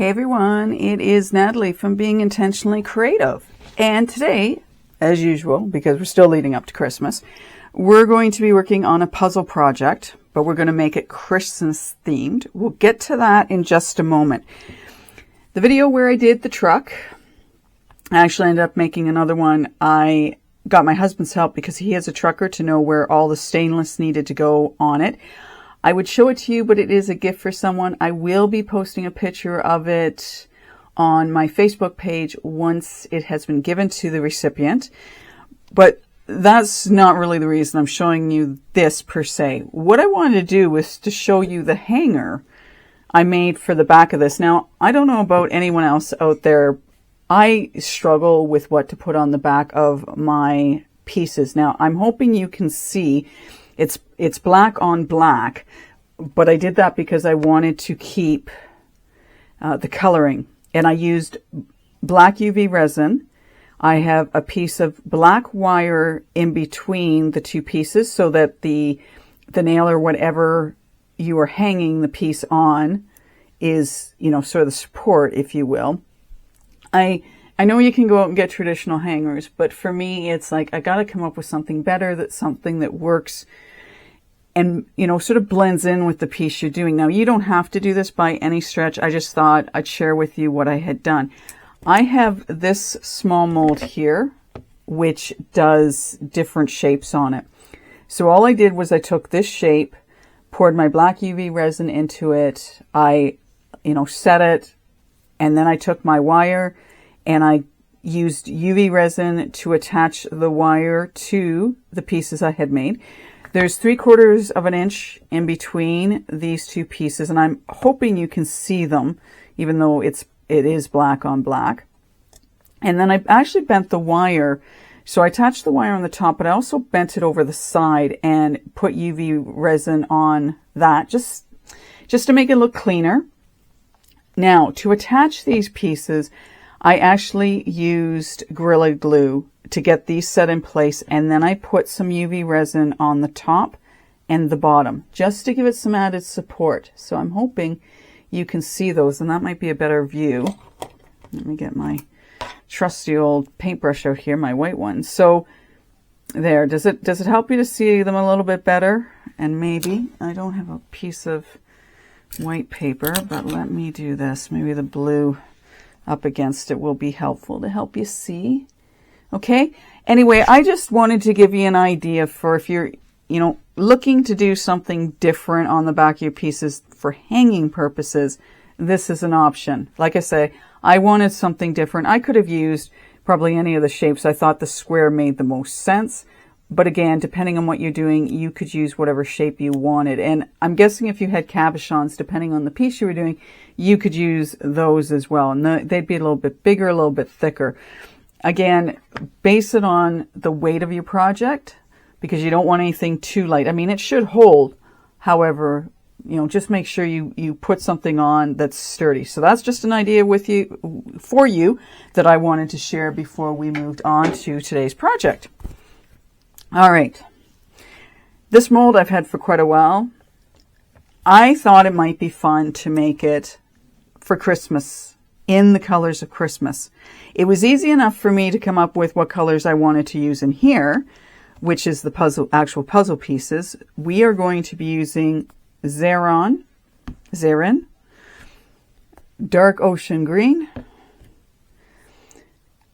Hey everyone, it is Natalie from Being Intentionally Creative. And today, as usual, because we're still leading up to Christmas, we're going to be working on a puzzle project, but we're going to make it Christmas themed. We'll get to that in just a moment. The video where I did the truck, I actually ended up making another one. I got my husband's help because he has a trucker to know where all the stainless needed to go on it. I would show it to you, but it is a gift for someone. I will be posting a picture of it on my Facebook page once it has been given to the recipient. But that's not really the reason I'm showing you this per se. What I wanted to do was to show you the hanger I made for the back of this. Now, I don't know about anyone else out there. I struggle with what to put on the back of my pieces. Now, I'm hoping you can see it's black on black, but I did that because I wanted to keep the coloring. And I used black UV resin. I have a piece of black wire in between the two pieces so that the nail or whatever you are hanging the piece on is, you know, sort of the support, if you will. I know you can go out and get traditional hangers, but for me, it's like I got to come up with something better, that's something that works and, you know, sort of blends in with the piece you're doing. Now, you don't have to do this by any stretch. I just thought I'd share with you what I had done. I have this small mold here, which does different shapes on it. So all I did was I took this shape, poured my black UV resin into it. I, set it, and then I took my wire and I used UV resin to attach the wire to the pieces I had made. There's 3/4 of an inch in between these two pieces, and I'm hoping you can see them, even though it is black on black. And then I actually bent the wire. So I attached the wire on the top, but I also bent it over the side and put UV resin on that, just to make it look cleaner. Now, to attach these pieces, I actually used Gorilla Glue to get these set in place, and then I put some UV resin on the top and the bottom, just to give it some added support. So I'm hoping you can see those, and that might be a better view. Let me get my trusty old paintbrush out here, my white one. So there, does it help you to see them a little bit better? And maybe, I don't have a piece of white paper, but let me do this. Maybe the blue up against it will be helpful to help you see. Okay. Anyway, I just wanted to give you an idea for if you're, looking to do something different on the back of your pieces for hanging purposes, this is an option. Like I say, I wanted something different. I could have used probably any of the shapes. I thought the square made the most sense. But again, depending on what you're doing, you could use whatever shape you wanted. And I'm guessing if you had cabochons, depending on the piece you were doing, you could use those as well. And they'd be a little bit bigger, a little bit thicker. Again, base it on the weight of your project because you don't want anything too light. I mean, it should hold. However, just make sure you put something on that's sturdy. So that's just an idea for you that I wanted to share before we moved on to today's project. All right. This mold I've had for quite a while. I thought it might be fun to make it for Christmas in the colors of Christmas. It was easy enough for me to come up with what colors I wanted to use in here, which is the actual puzzle pieces. We are going to be using zerrin, dark ocean green,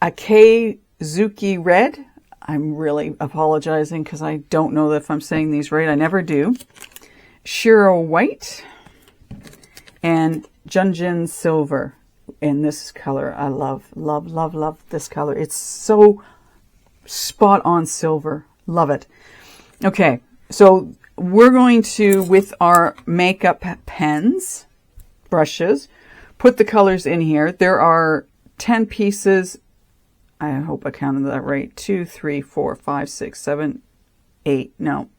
akai tsuki red. I'm really apologizing because I don't know if I'm saying these right. I never do. Shiro white and jungin silver in this color. I love, love, love, love this color. It's so spot on silver. Love it. Okay, so we're going to, with our makeup pens, brushes, put the colors in here. There are 10 pieces. I hope I counted that right. 2, 3, 4, 5, 6, 7, 8. No.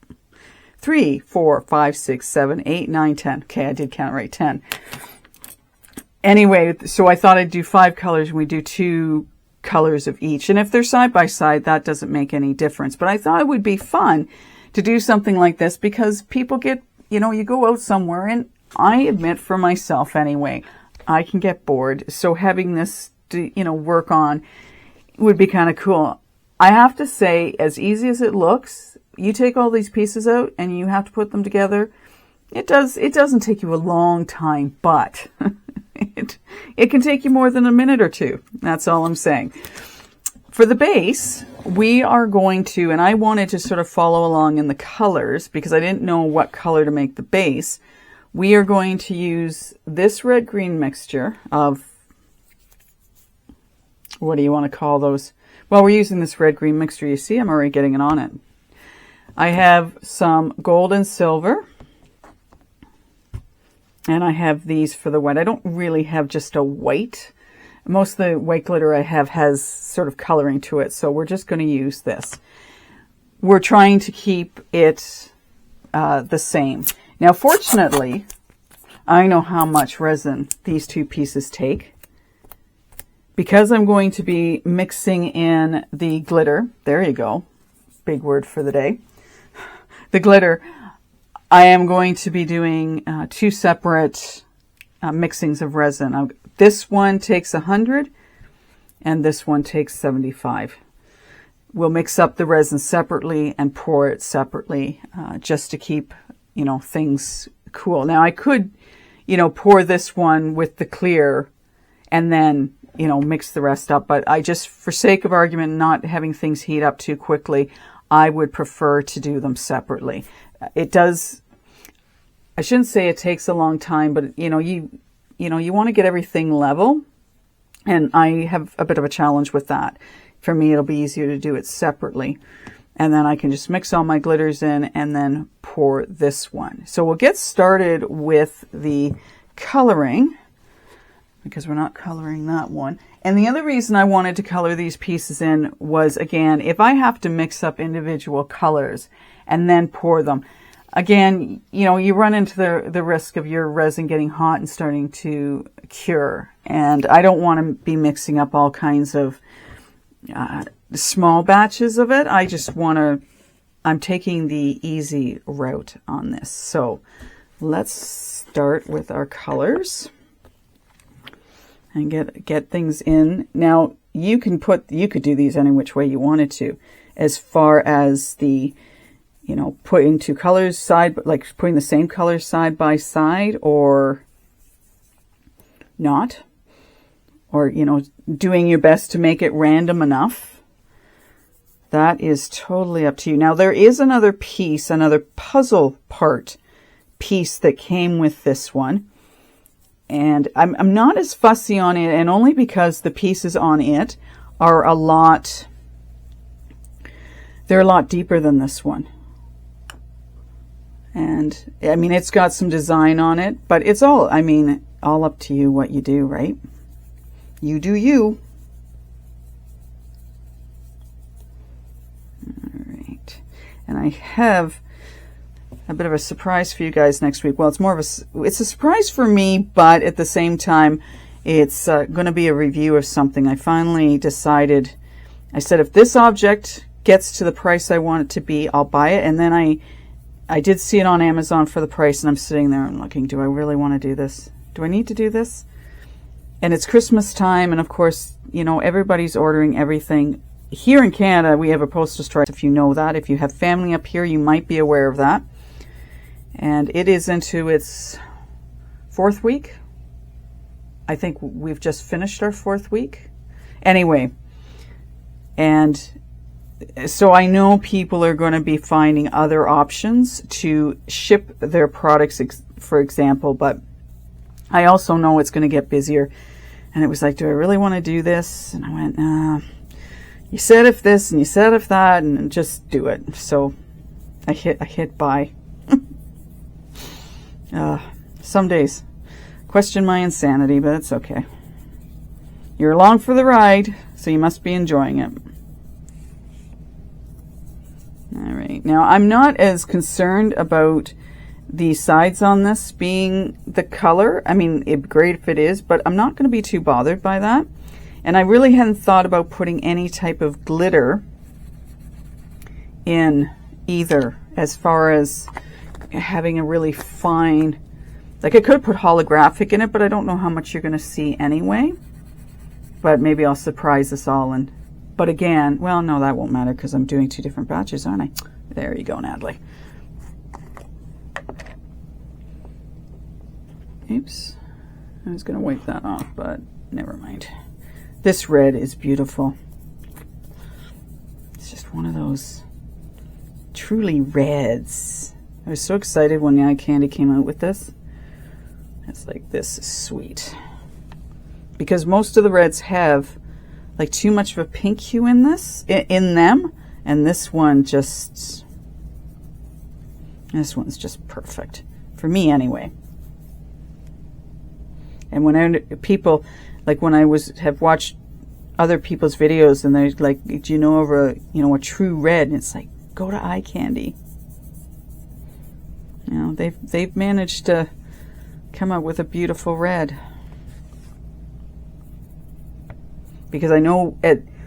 3, 4, 5, 6, 7, 8, 9, 10. Okay, I did count right. 10. Anyway, so I thought I'd do 5 colors and we do 2 colors of each. And if they're side by side, that doesn't make any difference. But I thought it would be fun to do something like this because people get, you go out somewhere, and I admit for myself anyway, I can get bored. So having this to, work on would be kind of cool. I have to say, as easy as it looks, you take all these pieces out and you have to put them together. It doesn't take you a long time, but it can take you more than a minute or two. That's all I'm saying. For the base, we are going to, and I wanted to sort of follow along in the colors because I didn't know what color to make the base. We are going to use this red-green mixture of, what do you want to call those? Well, we're using this red-green mixture. You see, I'm already getting it on it. I have some gold and silver. And I have these for the white. I don't really have just a white. Most of the white glitter I have has sort of coloring to it, so we're just going to use this. We're trying to keep it the same. Now, fortunately, I know how much resin these two pieces take. Because I'm going to be mixing in the glitter, there you go, big word for the day, the glitter, I am going to be doing two separate mixings of resin. This one takes 100 and this one takes 75. We'll mix up the resin separately and pour it separately just to keep, things cool. Now I could, pour this one with the clear and then, mix the rest up. But I just, for sake of argument, not having things heat up too quickly, I would prefer to do them separately. It does, I shouldn't say it takes a long time, but you want to get everything level. And I have a bit of a challenge with that. For me, it'll be easier to do it separately. And then I can just mix all my glitters in and then pour this one. So we'll get started with the coloring because we're not coloring that one. And the other reason I wanted to color these pieces in was, again, if I have to mix up individual colors and then pour them, again, you run into the risk of your resin getting hot and starting to cure. And I don't want to be mixing up all kinds of small batches of it. I just want to, I'm taking the easy route on this. So let's start with our colors and get things in. Now you could do these any which way you wanted to, as far as the, putting two colors like putting the same colors side by side or not, or, doing your best to make it random enough. That is totally up to you. Now there is another piece, another puzzle part piece that came with this one. And I'm not as fussy on it, and only because the pieces on it are they're a lot deeper than this one. And I mean, it's got some design on it, but it's all up to you what you do, right? You do you. All right. And I have a bit of a surprise for you guys next week. Well, it's a surprise for me, but at the same time, it's going to be a review of something. I finally decided, I said, if this object gets to the price I want it to be, I'll buy it. And then I did see it on Amazon for the price, and I'm sitting there and looking, do I really want to do this? Do I need to do this? And it's Christmas time, and of course, everybody's ordering everything. Here in Canada, we have a postal strike, if you know that. If you have family up here, you might be aware of that. And it is into its 4th week. I think we've just finished our 4th week. Anyway, and so I know people are going to be finding other options to ship their products, for example, but I also know it's going to get busier. And it was like, do I really want to do this? And I went, you said if this and you said if that, and just do it. So I hit buy. Some days question my insanity, but it's okay. You're along for the ride, so you must be enjoying it. All right. Now, I'm not as concerned about the sides on this being the color. I mean, it'd be great if it is, but I'm not going to be too bothered by that. And I really hadn't thought about putting any type of glitter in either, as far as having a really fine Like I could put holographic in it, but I don't know how much you're going to see anyway. But maybe I'll surprise us all. But again, well, no, that won't matter because I'm doing 2 different batches, aren't I? There you go, Natalie. Oops. I was going to wipe that off, but never mind. This red is beautiful. It's just one of those truly reds. I was so excited when the eye candy came out with this. It's like, this is sweet. Because most of the reds have like too much of a pink hue in them, and this one's just perfect. For me anyway. And when people, like when I have watched other people's videos and they're like, do you know of a true red? And it's like, go to eye candy. You know, they've managed to come up with a beautiful red. Because I know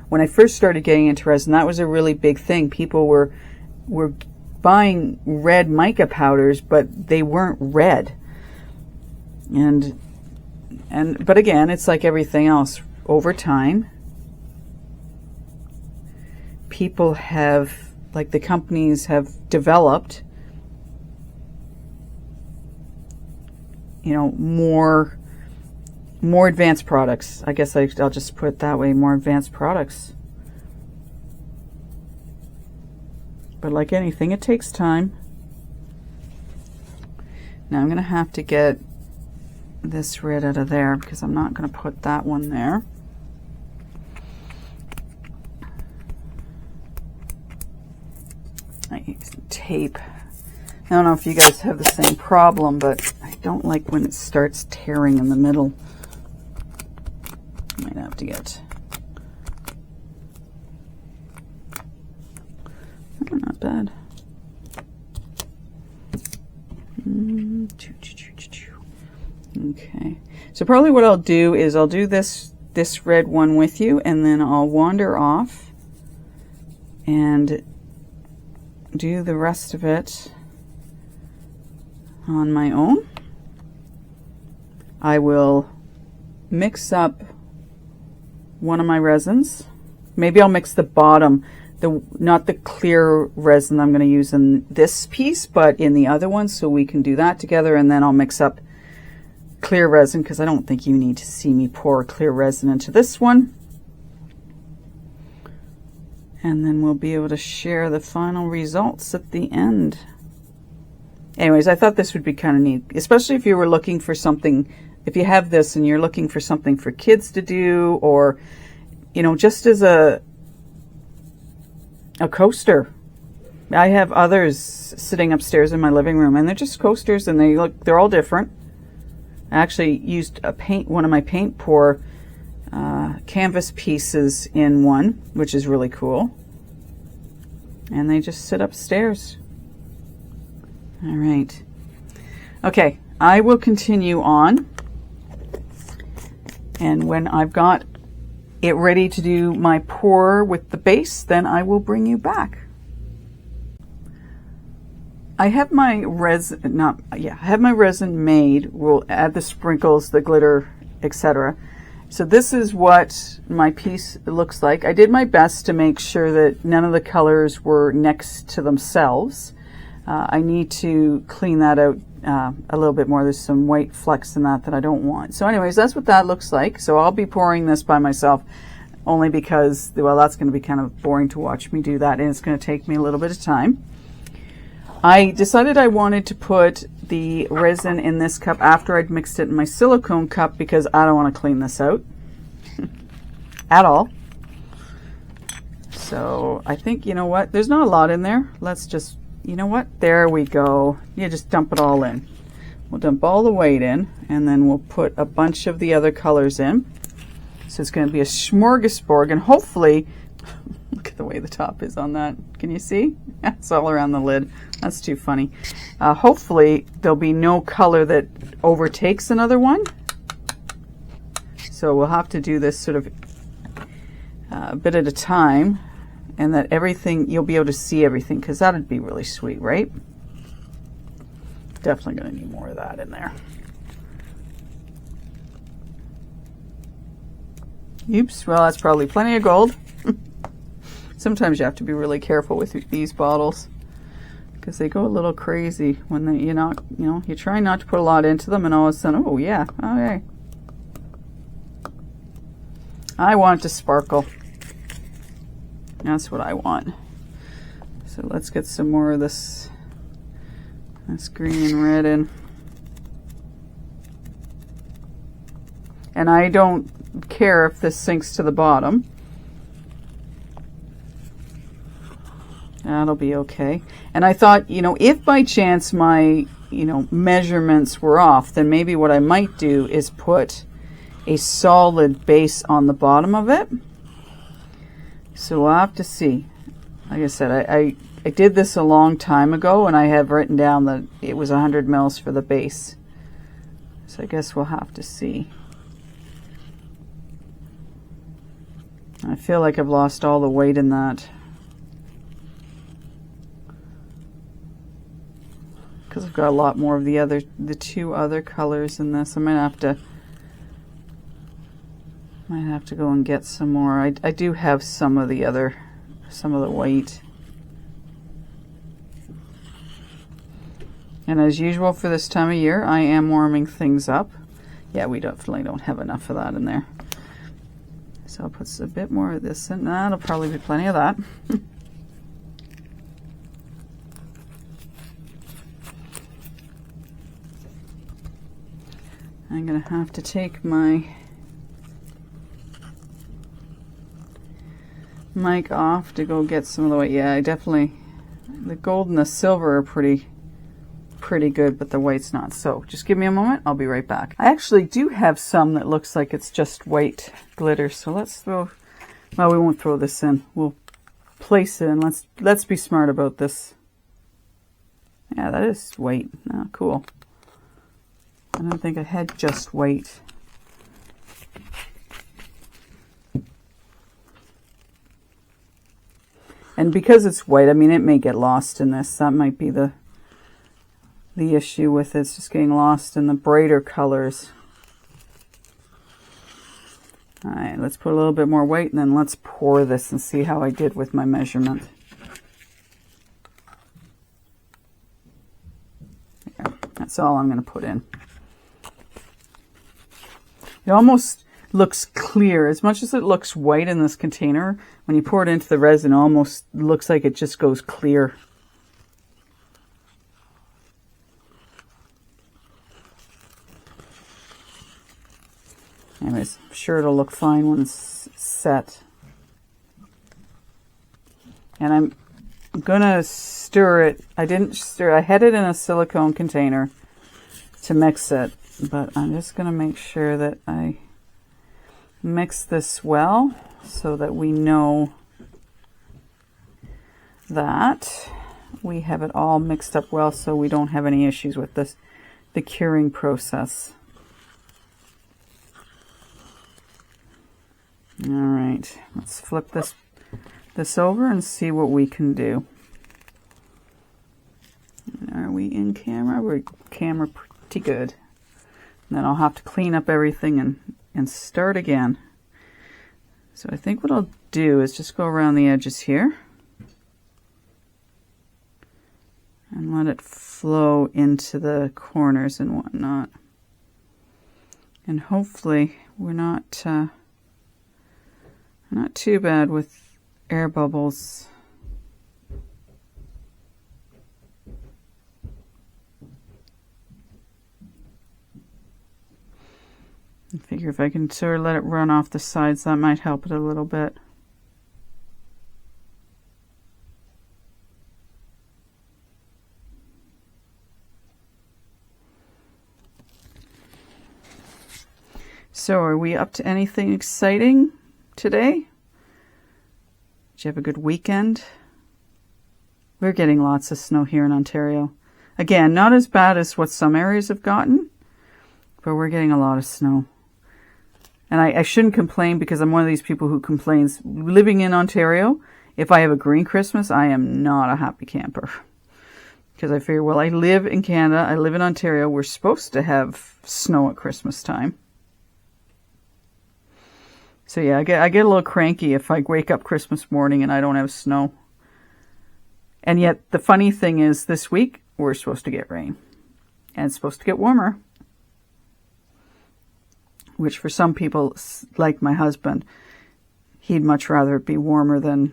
when I first started getting into resin, that was a really big thing. People were buying red mica powders, but they weren't red. But again, it's like everything else. Over time, people have, like the companies have developed, more advanced products. I guess I'll just put it that way, more advanced products. But like anything, it takes time. Now I'm going to have to get this red out of there because I'm not going to put that one there. I use some tape. I don't know if you guys have the same problem, but I don't like when it starts tearing in the middle. Might have to get... Oh, not bad. Okay, so probably what I'll do is I'll do this red one with you, and then I'll wander off and do the rest of it on my own. I will mix up one of my resins. Maybe I'll mix the bottom, not the clear resin I'm going to use in this piece, but in the other one, so we can do that together, and then I'll mix up clear resin because I don't think you need to see me pour clear resin into this one. And then we'll be able to share the final results at the end. Anyways, I thought this would be kind of neat, especially if you were looking for something, if you have this and you're looking for something for kids to do, or, just as a coaster. I have others sitting upstairs in my living room, and they're just coasters, and they're all different. I actually used one of my paint pour canvas pieces in one, which is really cool. And they just sit upstairs. All right. Okay, I will continue on. And when I've got it ready to do my pour with the base, then I will bring you back. I have my resin, I have my resin made. We'll add the sprinkles, the glitter, etc. So this is what my piece looks like. I did my best to make sure that none of the colors were next to themselves. I need to clean that out a little bit more. There's some white flecks in that I don't want. So anyways, that's what that looks like. So I'll be pouring this by myself only because, well, that's going to be kind of boring to watch me do that, and it's going to take me a little bit of time. I decided I wanted to put the resin in this cup after I'd mixed it in my silicone cup because I don't want to clean this out at all. So I think, you know what, there's not a lot in there. Let's just, you know what, there we go. You just dump it all in. We'll dump all the white in, and then we'll put a bunch of the other colors in. So it's going to be a smorgasbord, and hopefully, look at the way the top is on that. Can you see? It's all around the lid. That's too funny. Hopefully there'll be no color that overtakes another one. So we'll have to do this sort of a bit at a time, and that everything, you'll be able to see everything, because that'd be really sweet, right? Definitely going to need more of that in there. Oops, well, that's probably plenty of gold. Sometimes you have to be really careful with these bottles because they go a little crazy when you try not to put a lot into them, and all of a sudden, oh yeah, okay. I want it to sparkle. That's what I want. So let's get some more of this green and red in. And I don't care if this sinks to the bottom. That'll be okay. And I thought, if by chance my, measurements were off, then maybe what I might do is put a solid base on the bottom of it. So we'll have to see. Like I said, I did this a long time ago, and I have written down that it was 100 mils for the base. So I guess we'll have to see. I feel like I've lost all the weight in that. Because I've got a lot more of the two other colors in this. I might have to go and get some more. I do have some of the white. And as usual for this time of year, I am warming things up. Yeah, we definitely don't have enough of that in there. So I'll put a bit more of this in. That'll probably be plenty of that. I'm going to have to take my mic off to go get some of the white. Yeah, the gold and the silver are pretty good, but the white's not. So just give me a moment. I'll be right back. I actually do have some that looks like it's just white glitter. So well, we won't throw this in. We'll place it, and let's be smart about this. Yeah, that is white. Oh, cool. I don't think I had just white. And because it's white, I mean, it may get lost in this. That might be the issue with it. It's just getting lost in the brighter colors. All right, let's put a little bit more white, and then let's pour this and see how I did with my measurement. Yeah, that's all I'm going to put in. It almost looks clear. As much as it looks white in this container, when you pour it into the resin, it almost looks like it just goes clear. Anyways, I'm sure it'll look fine when it's set. And I'm gonna stir it. I didn't stir. I had it in a silicone container to mix it, but I'm just gonna make sure that I mix this well so that we know that we have it all mixed up well, so we don't have any issues with the curing process. All right, let's flip this over and see what we can do. Are we in camera? We're camera pretty good. And then I'll have to clean up everything and start again. So I think what I'll do is just go around the edges here and let it flow into the corners and whatnot. And hopefully we're not too bad with air bubbles. I figure if I can sort of let it run off the sides, that might help it a little bit. So are we up to anything exciting today? Did you have a good weekend? We're getting lots of snow here in Ontario. Again, not as bad as what some areas have gotten, but we're getting a lot of snow. And I shouldn't complain because I'm one of these people who complains. Living in Ontario, if I have a green Christmas, I am not a happy camper. Because I figure, well, I live in Canada, I live in Ontario, we're supposed to have snow at Christmas time. So yeah, I get a little cranky if I wake up Christmas morning and I don't have snow. And yet the funny thing is this week we're supposed to get rain. And it's supposed to get warmer. Which for some people, like my husband, he'd much rather it be warmer than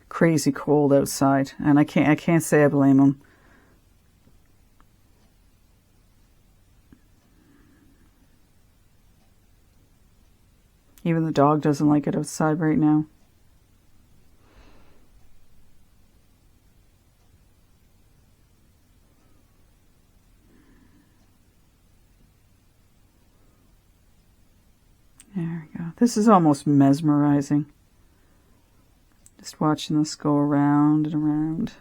crazy cold outside. And I can't say I blame him. Even the dog doesn't like it outside right now. There we go. This is almost mesmerizing. Just watching this go around and around.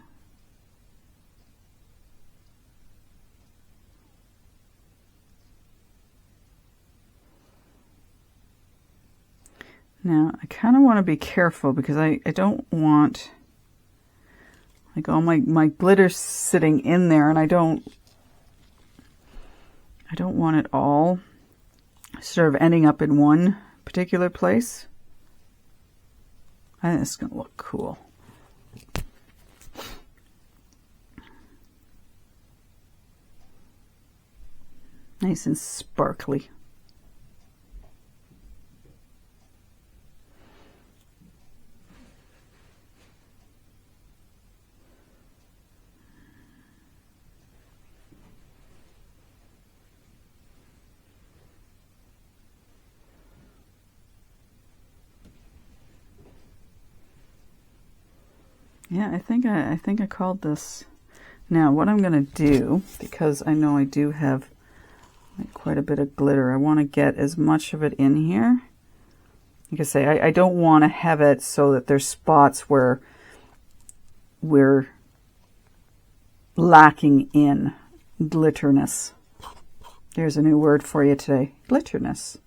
Now, I kind of want to be careful because I don't want like all my glitter sitting in there, and I don't want it all sort of ending up in one particular place. I think it's going to look cool. Nice and sparkly. Yeah, I think I called this. Now, what I'm going to do, because I know I do have like quite a bit of glitter, I want to get as much of it in here. Like I say, I don't want to have it so that there's spots where we're lacking in glitterness. There's a new word for you today, glitterness.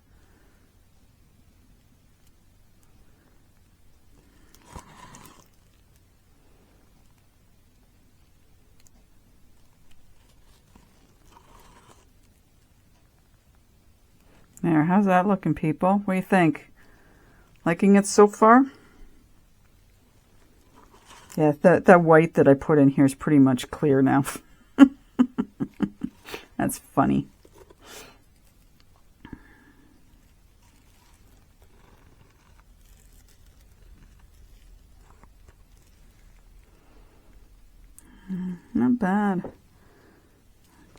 There, how's that looking, people? What do you think? Liking it so far? Yeah, that white that I put in here is pretty much clear now. That's funny. Not bad.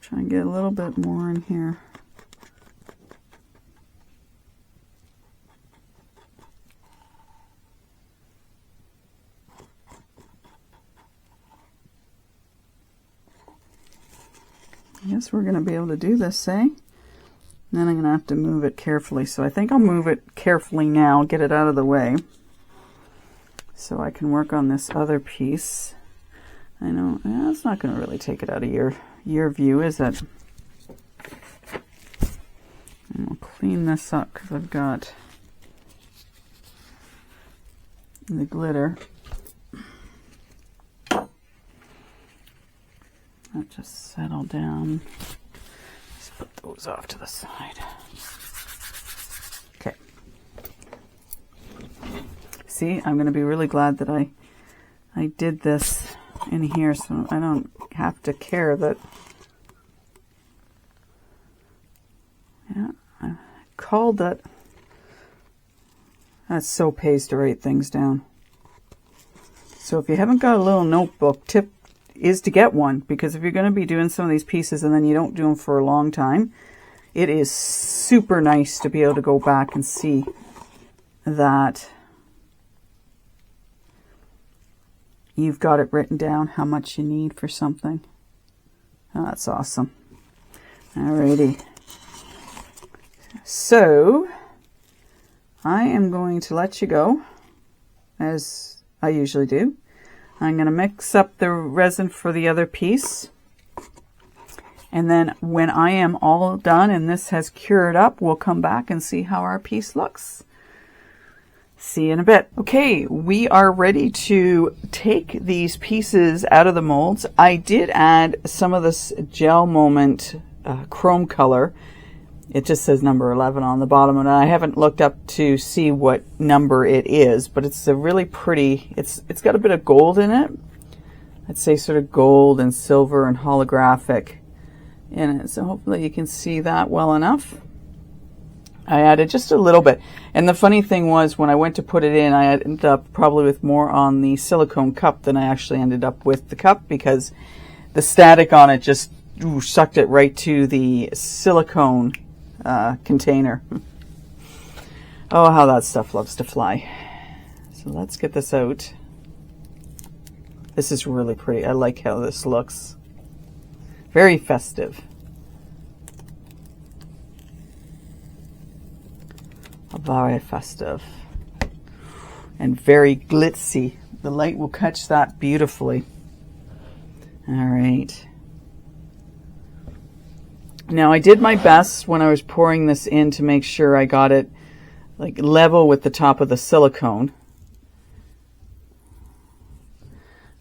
Try and get a little bit more in here. I guess we're going to be able to do this, eh? And then I'm going to have to move it carefully. So I think I'll move it carefully now, get it out of the way, so I can work on this other piece. I know, it's not going to really take it out of your view, is it? And we'll clean this up because I've got the glitter. That just settle down. Let's put those off to the side. Okay. See, I'm going to be really glad that I did this in here so I don't have to care that. Yeah, I called that. That so pays to write things down. So if you haven't got a little notebook, tip is to get one, because if you're going to be doing some of these pieces and then you don't do them for a long time, it is super nice to be able to go back and see that you've got it written down how much you need for something. Oh, that's awesome. Alrighty. So I am going to let you go, as I usually do. I'm going to mix up the resin for the other piece. And then when I am all done and this has cured up, we'll come back and see how our piece looks. See you in a bit. Okay, we are ready to take these pieces out of the molds. I did add some of this Gelmoment chrome color It just says number 11 on the bottom, and I haven't looked up to see what number it is, but it's a really pretty, it's got a bit of gold in it. I'd say sort of gold and silver and holographic in it. So hopefully you can see that well enough. I added just a little bit. And the funny thing was, when I went to put it in, I ended up probably with more on the silicone cup than I actually ended up with the cup, because the static on it just sucked it right to the silicone container. Oh, how that stuff loves to fly. So let's get this out. This is really pretty. I like how this looks. Very festive. Very festive. And very glitzy. The light will catch that beautifully. All right. Now I did my best when I was pouring this in to make sure I got it like level with the top of the silicone.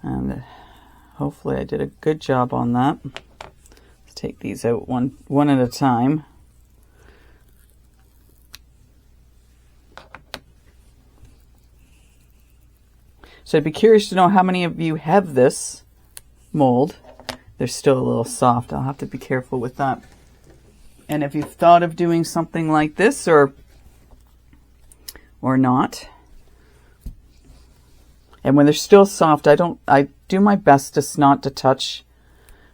And hopefully I did a good job on that. Let's take these out one at a time. So I'd be curious to know how many of you have this mold. They're still a little soft. I'll have to be careful with that. And if you've thought of doing something like this or not. And when they're still soft, I do my best just not to touch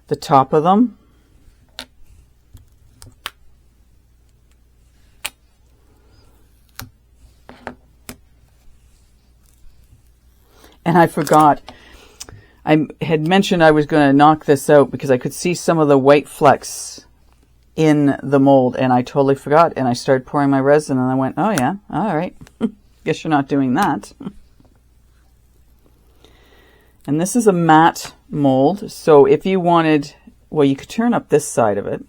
the top of them. And I forgot, I had mentioned I was going to knock this out because I could see some of the white flecks in the mold, and I totally forgot. And I started pouring my resin, and I went, oh yeah, all right. Guess you're not doing that. And this is a matte mold, so if you wanted, well, you could turn up this side of it.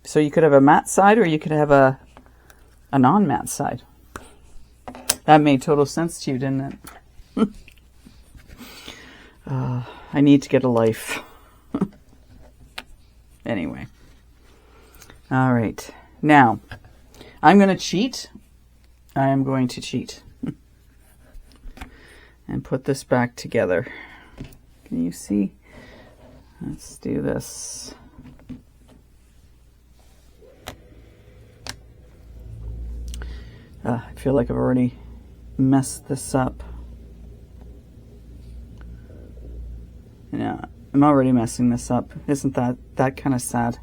So you could have a matte side, or you could have a non-matte side. That made total sense to you, didn't it? I need to get a life. Anyway. All right. Now, I'm going to cheat. I am going to cheat. And put this back together. Can you see? Let's do this. I feel like I've already messed this up. Yeah, I'm already messing this up. Isn't that kind of sad?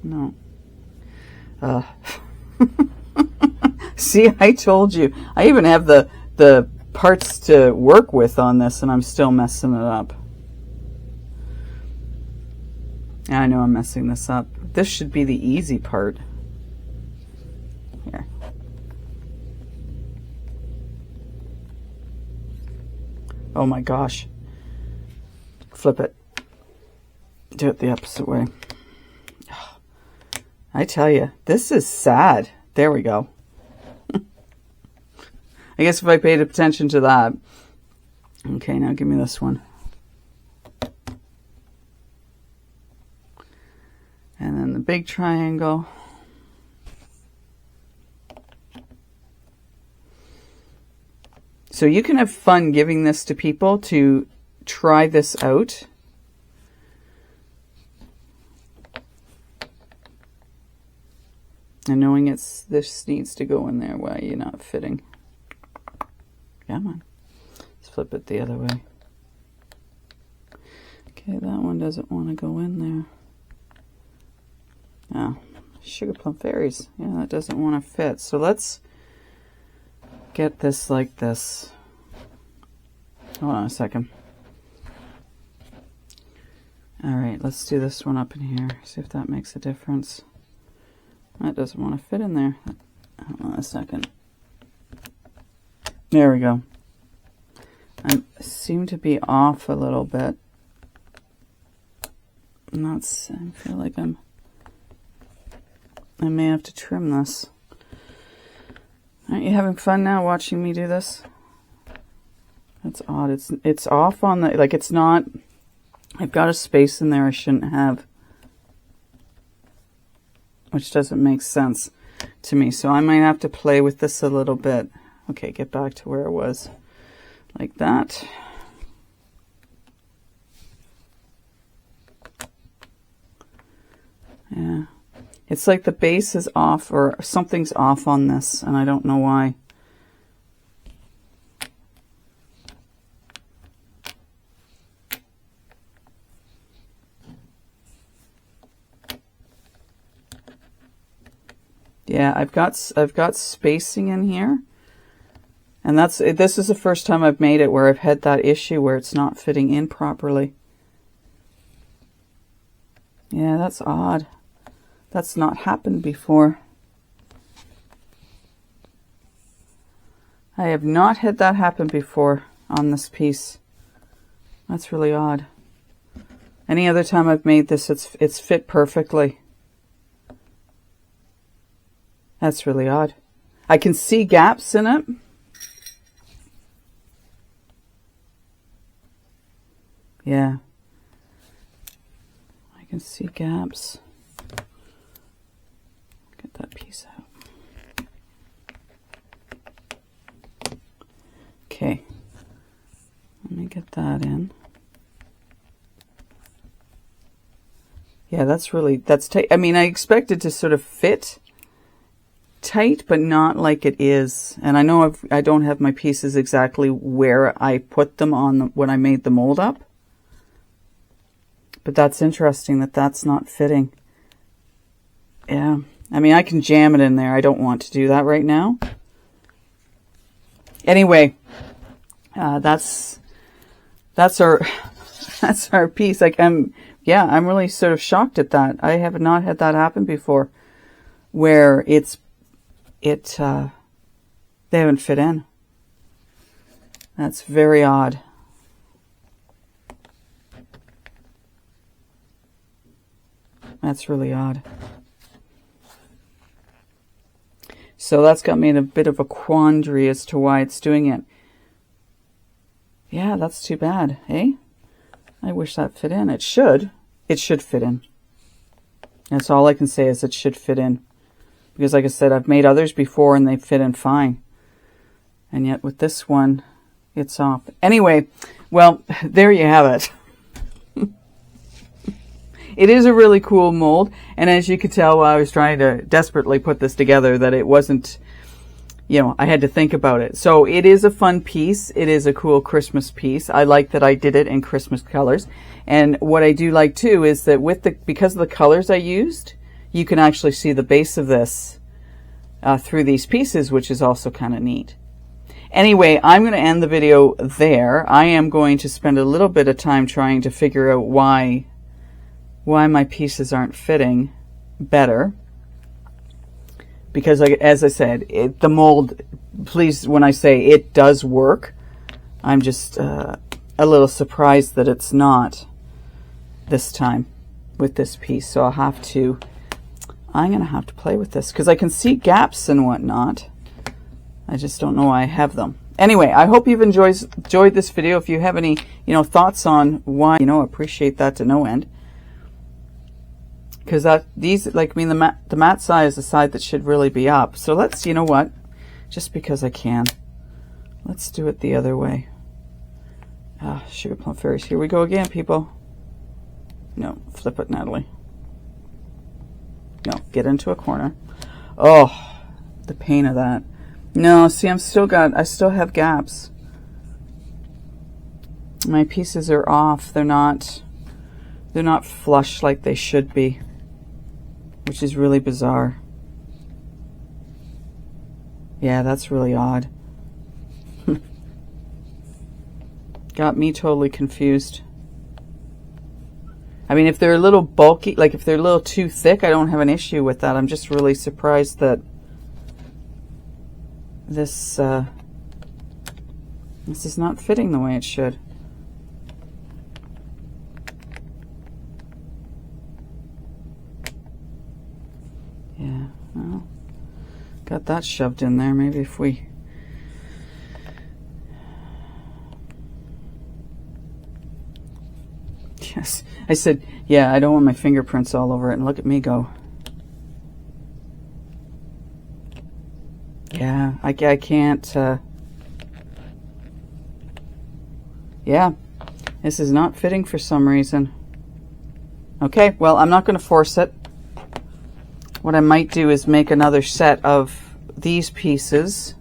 No. See, I told you. I even have the parts to work with on this, and I'm still messing it up. I know I'm messing this up. This should be the easy part. Here. Oh my gosh. Flip it. Do it the opposite way. I tell you, this is sad. There we go. I guess if I paid attention to that. Okay, now give me this one. And then the big triangle. So you can have fun giving this to people to try this out. And knowing this needs to go in there while you're not fitting. Come on. Let's flip it the other way. Okay, that one doesn't want to go in there. Oh, sugar plum fairies. Yeah, that doesn't want to fit. So let's get this like this. Hold on a second. All right, let's do this one up in here. See if that makes a difference. That doesn't want to fit in there. Hold on a second. There we go. I seem to be off a little bit. I feel like I may have to trim this. Aren't you having fun now watching me do this? That's odd. It's off on the, like it's not, I've got a space in there I shouldn't have. which doesn't make sense to me. So I might have to play with this a little bit. Okay, get back to where it was, like that. Yeah, it's like the base is off, or something's off on this, and I don't know why. Yeah, I've got spacing in here, and this is the first time I've made it where I've had that issue where it's not fitting in properly. Yeah, that's odd. That's not happened before. I have not had that happen before on this piece. That's really odd. Any other time I've made this, it's fit perfectly. That's really odd. I can see gaps in it. Yeah. I can see gaps. Get that piece out. Okay. Let me get that in. Yeah, that's tight. I mean, I expected to sort of fit tight, but not like it is. And I know I don't have my pieces exactly where I put them on when I made the mold up. But that's interesting that that's not fitting. Yeah. I mean, I can jam it in there. I don't want to do that right now. Anyway, that's our that's our piece. Like I'm really sort of shocked at that. I have not had that happen before, where they haven't fit in. That's very odd. That's really odd. So that's got me in a bit of a quandary as to why it's doing it. Yeah, that's too bad, eh? I wish that fit in. It should fit in. That's all I can say, is it should fit in. Because like I said, I've made others before and they fit in fine. And yet with this one, it's off. Anyway, well, there you have it. It is a really cool mold. And as you could tell while I was trying to desperately put this together, that it wasn't, you know, I had to think about it. So it is a fun piece. It is a cool Christmas piece. I like that I did it in Christmas colors. And what I do like too is that because of the colors I used, you can actually see the base of this through these pieces, which is also kind of neat. Anyway, I'm going to end the video there. I am going to spend a little bit of time trying to figure out why my pieces aren't fitting better. Because as I said, the mold, please, when I say it does work, I'm just a little surprised that it's not this time with this piece. So I'm going to have to play with this because I can see gaps and whatnot. I just don't know why I have them. Anyway, I hope you've enjoyed this video. If you have any, thoughts on why, appreciate that to no end. Because the mat side is the side that should really be up. So let's, just because I can, let's do it the other way. Sugar plum fairies. Here we go again, people. No, flip it, Natalie. No, get into a corner. Oh, the pain of that. No, see, I still have gaps. My pieces are off. They're not flush like they should be, which is really bizarre. Yeah, that's really odd. Got me totally confused. I mean, if they're a little bulky, like if they're a little too thick, I don't have an issue with that. I'm just really surprised that this is not fitting the way it should. Yeah, well, got that shoved in there. Maybe if we... Yes, I said, yeah, I don't want my fingerprints all over it, and look at me go. Yeah, I can't, yeah, this is not fitting for some reason. Okay, well, I'm not going to force it. What I might do is make another set of these pieces,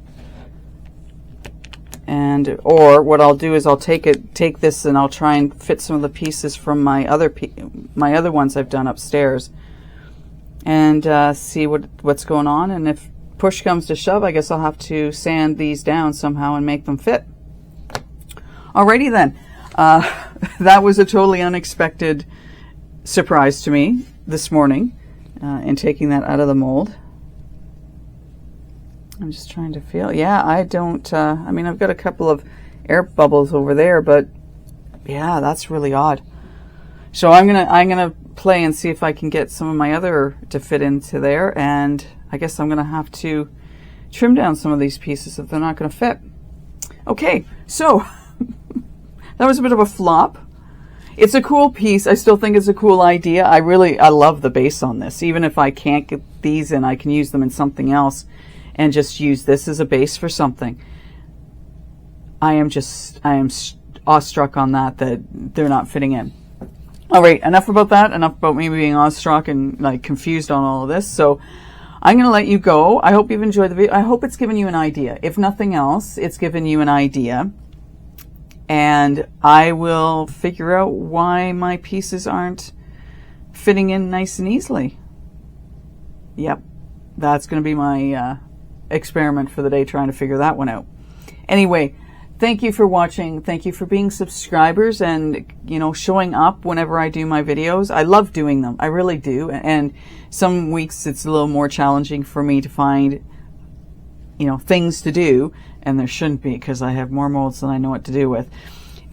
and or what I'll do is I'll take this and I'll try and fit some of the pieces from my other ones I've done upstairs, and see what's going on. And if push comes to shove, I guess I'll have to sand these down somehow and make them fit. Alrighty then. That was a totally unexpected surprise to me this morning in taking that out of the mold. I'm just trying to feel. Yeah, I don't, I mean, I've got a couple of air bubbles over there, but yeah, that's really odd. So I'm gonna play and see if I can get some of my other to fit into there, and I guess I'm gonna have to trim down some of these pieces if they're not gonna fit. Okay, so that was a bit of a flop. It's a cool piece. I still think it's a cool idea. I love the base on this. Even if I can't get these in, I can use them in something else and just use this as a base for something. I am awestruck on that they're not fitting in. All right, enough about that. Enough about me being awestruck and like confused on all of this. So I'm going to let you go. I hope you've enjoyed the video. I hope it's given you an idea. If nothing else, it's given you an idea. And I will figure out why my pieces aren't fitting in nice and easily. Yep, that's going to be my experiment for the day, trying to figure that one out. Anyway, thank you for watching. Thank you for being subscribers and, you know, showing up whenever I do my videos. I love doing them. I really do. And some weeks it's a little more challenging for me to find, you know, things to do. And there shouldn't be, because I have more molds than I know what to do with.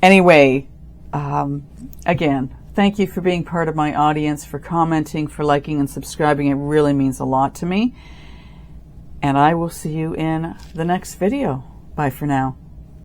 Anyway, again, thank you for being part of my audience, for commenting, for liking and subscribing. It really means a lot to me. And I will see you in the next video. Bye for now.